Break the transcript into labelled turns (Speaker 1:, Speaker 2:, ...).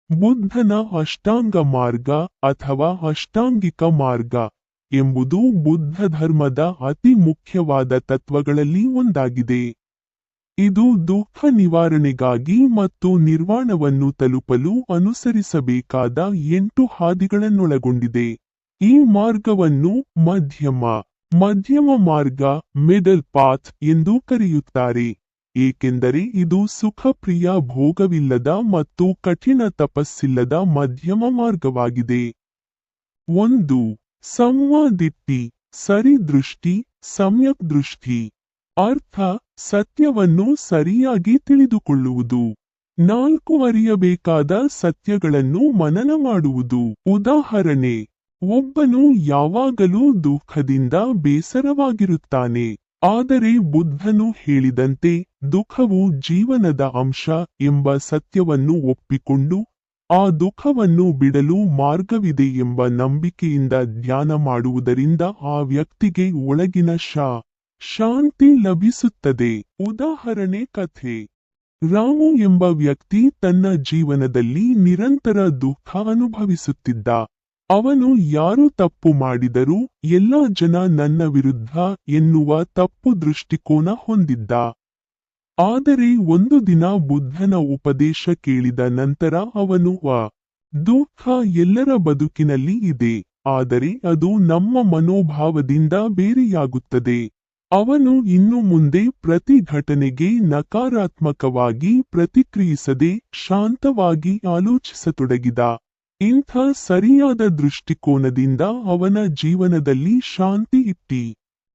Speaker 1: ಬುದ್ಧನ ಅಷ್ಟಾಂಗ ಮಾರ್ಗ ಅಥವಾ ಅಷ್ಟಾಂಗಿಕ ಮಾರ್ಗ ಎಂಬುದು ಬುದ್ಧ ಧರ್ಮದ ಅತಿ ಮುಖ್ಯವಾದ ತತ್ವಗಳಲ್ಲಿ ಒಂದಾಗಿದೆ. ಇದು ದುಃಖ ನಿವಾರಣೆಗಾಗಿ ಮತ್ತು ನಿರ್ವಾಣವನ್ನು ತಲುಪಲು ಅನುಸರಿಸಬೇಕಾದ 8 ಹಾದಿಗಳನ್ನೊಳಗೊಂಡಿದೆ. ಈ ಮಾರ್ಗವನ್ನು ಮಧ್ಯಮ ಮಾರ್ಗ ಮಿಡಲ್ ಪಾತ್ ಎಂದು ಕರೆಯುತ್ತಾರೆ, ಏಕೆಂದರೆ ಇದು ಸುಖಪ್ರಿಯ ಭೋಗವಿಲ್ಲದ ಮತ್ತು ಕಠಿಣ ತಪಸ್ಸಿಲ್ಲದ ಮಧ್ಯಮ ಮಾರ್ಗವಾಗಿದೆ. 1. ಸಂವಾದಿಟ್ಟಿ ಸರಿದೃಷ್ಟಿ ಸಮ್ಯಕ್ ದೃಷ್ಟಿ. ಅರ್ಥ ಸತ್ಯವನ್ನು ಸರಿಯಾಗಿ ತಿಳಿದುಕೊಳ್ಳುವುದು. 4 ಅರಿಯಬೇಕಾದ ಸತ್ಯಗಳನ್ನು ಮನನ ಮಾಡುವುದು. ಉದಾಹರಣೆ, ಒಬ್ಬನು ಯಾವಾಗಲೂ ದುಃಖದಿಂದ ಬೇಸರವಾಗಿರುತ್ತಾನೆ. ಆದರೆ ಬುದ್ಧನು ಹೇಳಿದಂತೆ ದುಃಖವು ಜೀವನದ ಅಂಶ ಎಂಬ ಸತ್ಯವನ್ನು ಒಪ್ಪಿಕೊಂಡು ಆ ದುಃಖವನ್ನು ಬಿಡಲು ಮಾರ್ಗವಿದೆ ಎಂಬ ನಂಬಿಕೆಯಿಂದ ಧ್ಯಾನ ಮಾಡುವುದರಿಂದ ಆ ವ್ಯಕ್ತಿಗೆ ಒಳಗಿನ ಶಾಂತಿ ಲಭಿಸುತ್ತದೆ. ಉದಾಹರಣೆ ಕಥೆ. ರಾಮು ಎಂಬ ವ್ಯಕ್ತಿ ತನ್ನ ಜೀವನದಲ್ಲಿ ನಿರಂತರ ದುಃಖ ಅನುಭವಿಸುತ್ತಿದ್ದ. ಅವನು ಯಾರು ತಪ್ಪು ಮಾಡಿದರೂ ಎಲ್ಲ ಜನ ನನ್ನ ವಿರುದ್ಧ ಎನ್ನುವ ತಪ್ಪು ದೃಷ್ಟಿಕೋನ ಹೊಂದಿದ್ದ. ಆದರೆ ಒಂದು ದಿನ ಬುದ್ಧನ ಉಪದೇಶ ಕೇಳಿದ ನಂತರ ಅವನು ದುಃಖ ಎಲ್ಲರ ಬದುಕಿನಲ್ಲಿ ಇದೆ, ಆದರೆ ಅದು ನಮ್ಮ ಮನೋಭಾವದಿಂದ ಬೇರೆಯಾಗುತ್ತದೆ. ಅವನು ಇನ್ನು ಮುಂದೆ ಪ್ರತಿ ಘಟನೆಗೆ ನಕಾರಾತ್ಮಕವಾಗಿ ಪ್ರತಿಕ್ರಿಯಿಸದೆ ಶಾಂತವಾಗಿ ಆಲೋಚಿಸತೊಡಗಿದ. ಇಂಥ ಸರಿಯಾದ ದೃಷ್ಟಿಕೋನದಿಂದ ಅವನ ಜೀವನದಲ್ಲಿ ಶಾಂತಿ ಇಟ್ಟಿ.